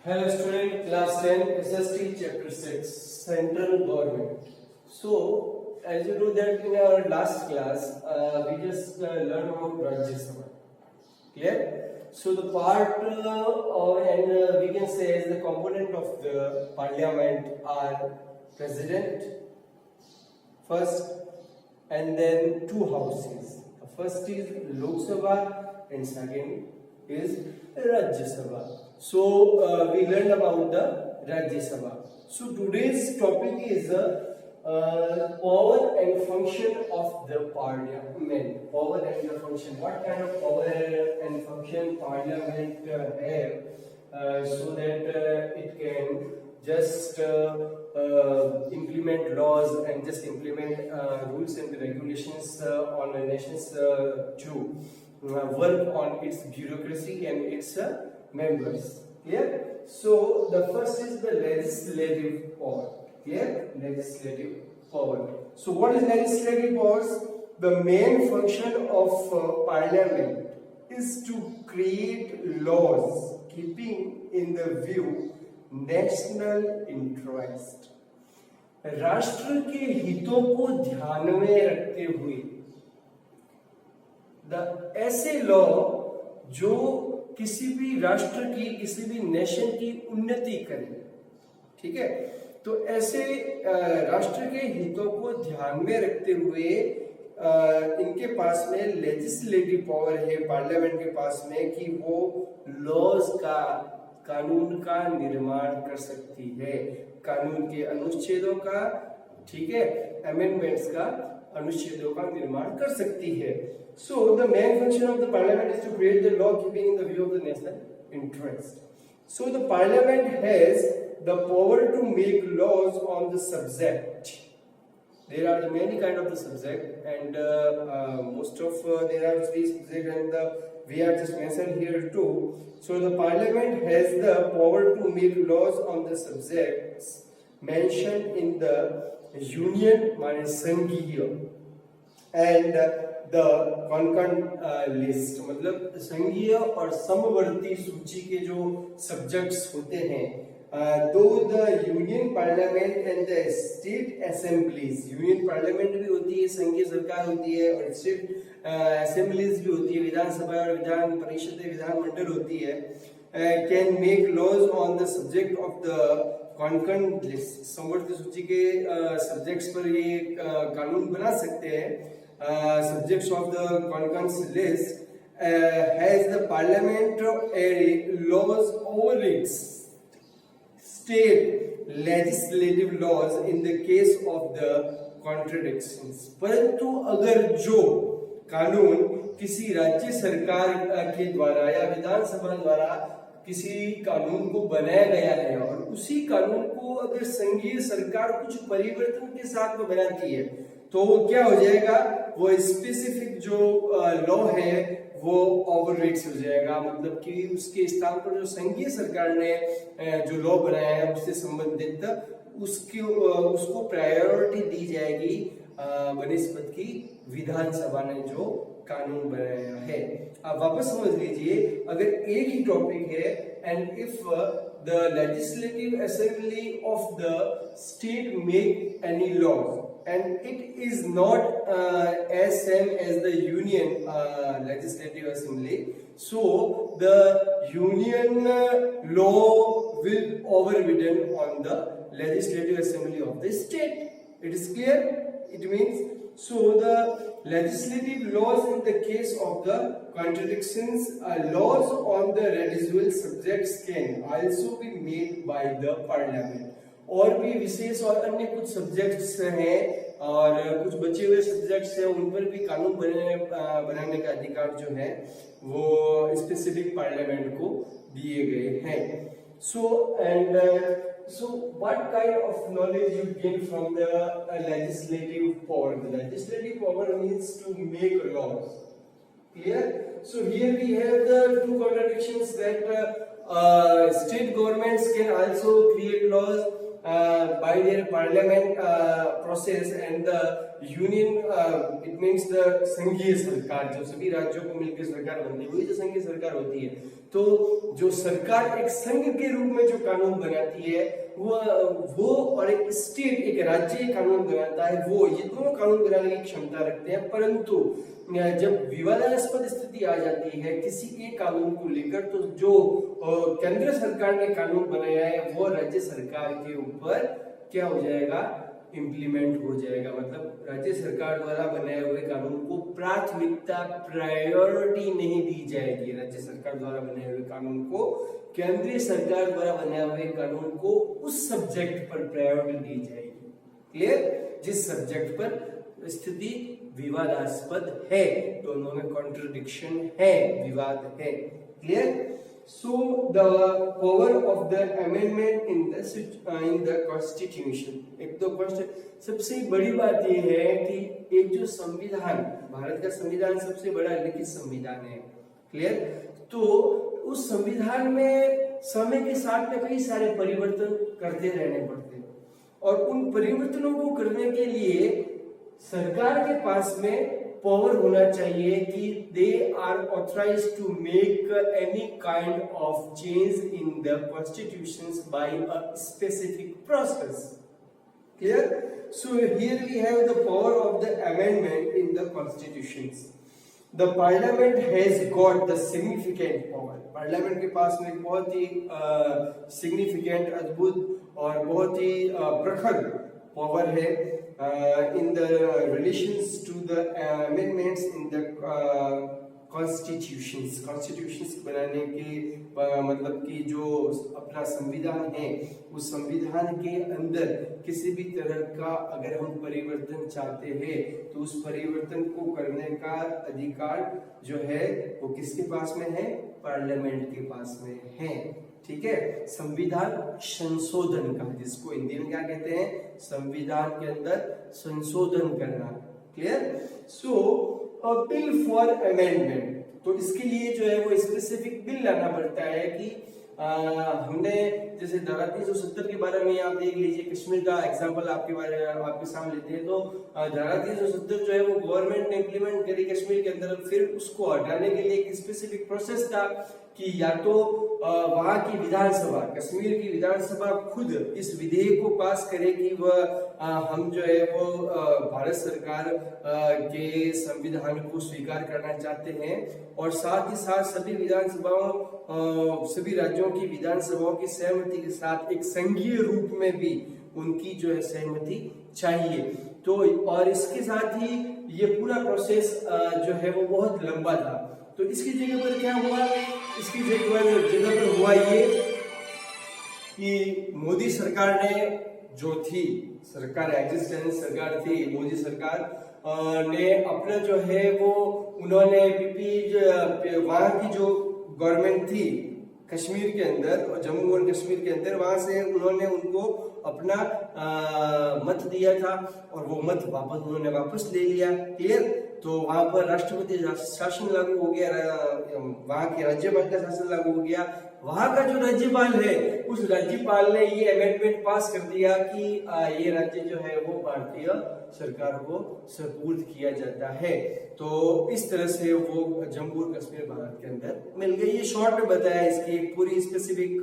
Hello student, class 10, SST chapter 6, Central Government. So, as you know that in our last class, we just learned about Rajya Sabha. Clear? So the part and we can say as the component of the parliament are president first and then two houses. The first is Lok Sabha and second is Rajya Sabha. So we learned about the Rajya Sabha. So today's topic is power and function of the parliament. Power and the function. What kind of power and function parliament have so that it can just implement laws and just implement rules and regulations on a nation's to work on its bureaucracy and its members. Clear? So the first is the legislative power. Clear? Legislative power. So what is legislative powers? The main function of parliament is to create laws keeping in the view national interest, राष्ट्र के हितों को ध्यान में रखते हुए ऐसे law जो किसी भी राष्ट्र की किसी भी नेशन की उन्नति करें. ठीक है, तो ऐसे राष्ट्र के हितों को ध्यान में रखते हुए इनके पास में लेजिस्लेटिव पावर है पार्लियामेंट के पास में कि वो लॉज का कानून का निर्माण कर सकती है, कानून के अनुच्छेदों का, ठीक है, अमेंडमेंट्स का अनुच्छेदों का निर्माण कर सकती है. So the main function of the parliament is to create the law keeping in the view of the national interest. So the parliament has the power to make laws on the subject. There are many kind of the subject and most of there are three subject and we are just mentioned here too. So the parliament has the power to make laws on the subjects mentioned in the union माने संघीय and the concurrent list. मतलब संघीय और समवर्ती सूची के जो subjects होते हैं. Though the union parliament and the state assemblies, union parliament भी होती है, संघीय सरकार होती है और state assemblies भी होती है, विधानसभा और विधान परिषद विधान मंडल होती है, can make laws on the subject of the concurrent list. समवर्ती सूची के subjects पर ये कानून बना सकते हैं. Subjects of the concurrent list has the parliament laws over its state legislative laws in the case of the contradictions. परंतु अगर जो कानून किसी राज्य सरकार के द्वारा या विधानसभा द्वारा किसी कानून को बनाया गया है और उसी कानून को अगर संघीय सरकार कुछ परिवर्तन के साथ में बनाती है तो वो क्या हो जाएगा, वो स्पेसिफिक जो लॉ है वो ओवरराइड्स हो जाएगा. मतलब कि उसके स्थान पर जो संघीय सरकार ने जो लॉ बनाया है उससे संबंधित उसको प्रायोरिटी दी जाएगी बनिस्बत की विधानसभा ने जो कानून बनाया है. आप वापस समझ लीजिए, अगर एक ही टॉपिक है and if the legislative assembly of the state make any laws and it is not as same as the union legislative assembly, so the union law will overridden on the legislative assembly of the state. It is clear? It means so the legislative laws in the case of the contradictions laws on the residual subjects can also be made by the parliament. और भी विशेष और अन्य कुछ subjects हैं और कुछ बचे हुए सब्जेक्ट्स हैं, उन पर भी कानून बनाने का अधिकार जो है वो स्पेसिफिक पार्लियामेंट को दिए गए हैं. So and so what kind of knowledge you gain from the legislative power? The legislative power means to make laws. Clear? So here we have the two contradictions that state governments can also create laws by their parliament process and the union it means the संघीय सरकार जो सभी राज्यों को मिलकर सरकार बनती है वही तो संघीय सरकार होती है. तो जो सरकार एक संघ के रूप में जो कानून बनाती है वो और एक स्टेट एक राज्य कानून बनाता है, वो ये दोनों कानून बनाने की क्षमता रखते हैं। परंतु जब विवादास्पद स्थिति आ जाती है किसी एक कानून को लेकर, तो जो केंद्र सरकार ने कानून बनाया है वो राज्य सरकार के ऊपर क्या हो जाएगा, इम्प्लीमेंट हो जाएगा। मतलब राज्य सरकार द्वारा बनाए हुए कानून को प्राथमिकता प्रायोरिटी नहीं दी जाएगी। राज्य सरकार द्वारा बनाए हुए कानून को केंद्रीय सरकार द्वारा बनाए हुए कानून को उस सब्जेक्ट पर प्रायोरिटी दी जाएगी। क्लियर? जिस सब्जेक्ट पर स्थिति विवादास्पद है, दोनों में कॉन्ट्रडिक्शन है, विवाद है। Clear? So the power of the amendment in the constitution, एक तो सबसे बड़ी बात यह है कि एक जो संविधान, भारत का संविधान सबसे बड़ा लिखित संविधान है। क्लियर? तो उस संविधान में समय के साथ में कई सारे परिवर्तन करते रहने पड़ते हैं, और उन परिवर्तनों को करने के लिए सरकार के पास में पावर होना चाहिए कि they are authorised to make any kind of change in the constitutions by a specific process. Clear? So here we have the power of the amendment in the constitutions. The parliament has got the significant power. Parliament के पास में बहुत ही significant, अद्भुत और बहुत ही प्रखर power है in the relations to the amendments in the constitutions बनाने के मतलब कि जो अपना संविधान है, उस संविधान के अंदर किसी भी तरह का अगर हम परिवर्तन चाहते हैं तो उस परिवर्तन को करने का अधिकार जो है वो किसके पास में है, पार्लियामेंट के पास में है। ठीक है, संविधान संशोधन का, जिसको हिंदी में क्या कहते हैं, संविधान के अंदर संशोधन करना। Clear? So a bill for amendment, तो इसके लिए जो है वो स्पेसिफिक बिल लाना पड़ता है कि हमने जैसे धारा 370 के बारे में आप देख लीजिए, कश्मीर का एग्जांपल आपके सामने लेते हैं, तो धारा 370 जो है वो गवर्नमेंट ने इम्प्लीमेंट करी कश्मीर के अंदर। फिर उसको हटाने के लिए एक स्पेसिफिक प्रोसेस था कि या तो वहां की विधानसभा, कश्मीर की विधानसभा खुद इस विधेयक को पास करे कि वह हम जो है वो भारत सरकार के संविधान को स्वीकार करना चाहते हैं, और साथ ही साथ सभी विधानसभाओं सभी राज्यों की विधानसभाओं की सहमति के साथ एक संघीय रूप में भी उनकी जो है सहमति चाहिए। तो और इसके साथ ही ये पूरा प्रोसेस जो है वो बहुत लंबा था। तो इसकी जगह पर क्या हुआ, इसकी जगह पर हुआ ये कि मोदी सरकार ने जो थी सरकार, एग्जिस्टेंस सरकार थी, मोदी सरकार ने अपना जो है वो उन्होंने वहां की जो गवर्नमेंट थी कश्मीर के अंदर और जम्मू और कश्मीर के अंदर, वहां से उन्होंने उनको अपना मत दिया था और वो मत उन्होंने वापस ले लिया। क्लियर? तो वहां पर राष्ट्रपति शासन लागू हो गया, वहां के राज्यपाल का शासन लागू हो गया। वहां का जो राज्यपाल है उस राज्यपाल ने ये अमेंडमेंट पास कर दिया कि ये राज्य जो है वो भारतीय सरकार को सुपुर्द किया जाता है। तो इस तरह से वो जम्मू और कश्मीर भारत के अंदर मिल गई। ये शॉर्ट में बताया, इसकी पूरी स्पेसिफिक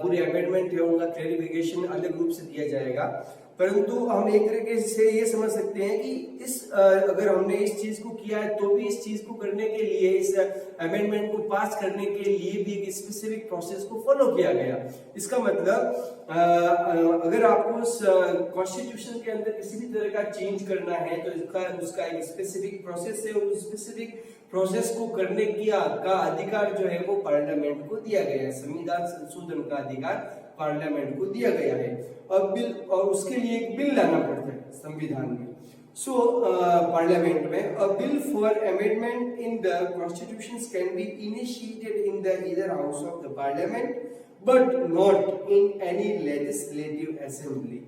पूरी अमेंडमेंट है, उनका क्लैरिफिकेशन अलग रूप से दिया जाएगा। परंतु हम एक तरीके से ये समझ सकते हैं कि इस अगर हमने इस चीज को किया है तो भी इस चीज को करने के लिए, इस अमेंडमेंट को पास करने के लिए भी एक स्पेसिफिक प्रोसेस को फॉलो किया गया। इसका मतलब अगर आपको कॉन्स्टिट्यूशन के अंदर किसी भी तरह का चेंज करना है तो उसका एक स्पेसिफिक प्रोसेस है, उस स्पेसिफिक प्रोसेस को करने का अधिकार जो है वो पार्लियामेंट को दिया गया है। संविधान संशोधन का अधिकार पार्लियामेंट को दिया गया है। अब बिल, और उसके लिए एक बिल लाना पड़ता है संविधान में। सो पार्लियामेंट में अ bill for amendment in the constitutions can be initiated in the either house of the parliament but not in any legislative assembly.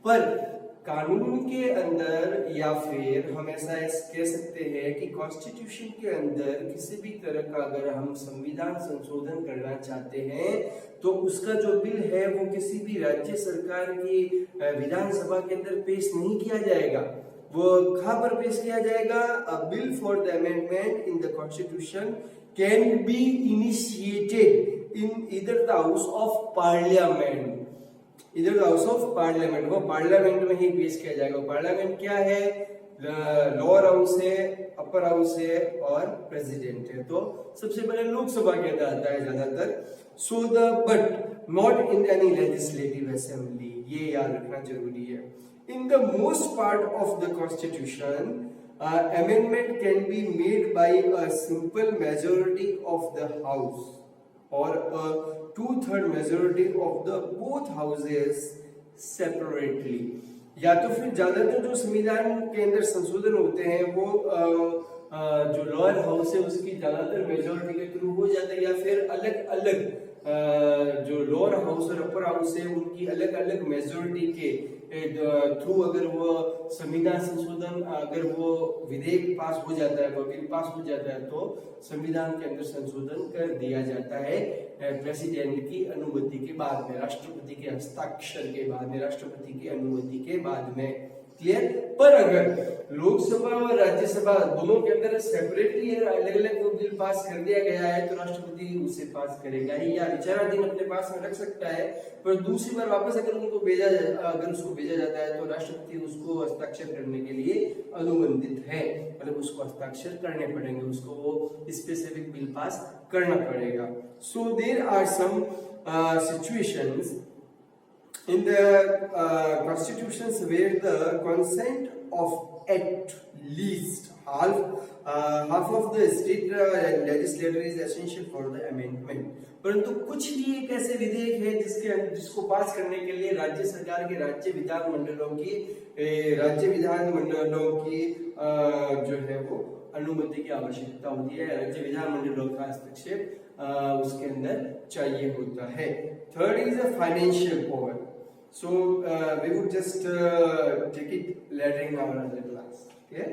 पर कानून के अंदर या फिर हम ऐसा कह सकते हैं कि कॉन्स्टिट्यूशन के अंदर किसी भी तरह का अगर हम संविधान संशोधन करना चाहते हैं तो उसका जो बिल है वो किसी भी राज्य सरकार की विधानसभा के अंदर पेश नहीं किया जाएगा। वो कहाँ पर पेश किया जाएगा? अ bill for the amendment in the constitution can be initiated in either the House of Parliament. इधर द हाउस ऑफ पार्लियामेंट, वो पार्लियामेंट में ही पेश किया जाएगा। पार्लियामेंट क्या है? लोअर हाउस है, अपर हाउस है और प्रेसिडेंट है। तो सबसे पहले लोकसभा के अंदर आता है ज्यादातर। So the but not in any legislative assembly, ये याद रखना जरूरी है। In the most part of the constitution amendment can be made by a simple majority of the house or a 2/3 majority of the both houses separately। या तो फिर ज्यादातर जो संविधान के अंदर संशोधन होते हैं वो जो लोअर हाउस है उसकी ज्यादातर मेजोरिटी के थ्रू हो जाता है, या फिर अलग अलग जो लोअर हाउस और अपर हाउस है उनकी अलग अलग मेजोरिटी के थ्रू अगर वो संविधान संशोधन, अगर वो विधेयक पास हो जाता है, वो बिल पास हो जाता है, तो संविधान के अंदर संशोधन कर दिया जाता है प्रेसिडेंट की अनुमति के बाद में, राष्ट्रपति के हस्ताक्षर के बाद में, राष्ट्रपति की अनुमति के बाद में। क्लियर? पर अगर लोकसभा और राज्यसभा दोनों के अंदर सेपरेटली अलग अलग वो बिल पास कर दिया गया है तो राष्ट्रपति उसे पास करेगा ही, या विचाराधीन अपने पास में रख सकता है, पर दूसरी बार वापस अगर उसको भेजा जाता है तो राष्ट्रपति उसको हस्ताक्षर करने के लिए अनुबंधित है, मतलब उसको हस्ताक्षर करने पड़ेंगे, उसको वो स्पेसिफिक बिल पास करना पड़ेगा। So there are some situations in the constitutions where the consent of at least half of the state legislature is essential for the amendment। परंतु कुछ ही एक ऐसे विधेयक है जिसको पास करने के लिए राज्य सरकार के राज्य विधानमंडलों की जो है वो अनुमति की आवश्यकता होती है, राज्य विधानमंडलों का हस्तक्षेप उसके अंदर चाहिए होता है। Third is a financial power. So we would just take it later in our other class. Okay?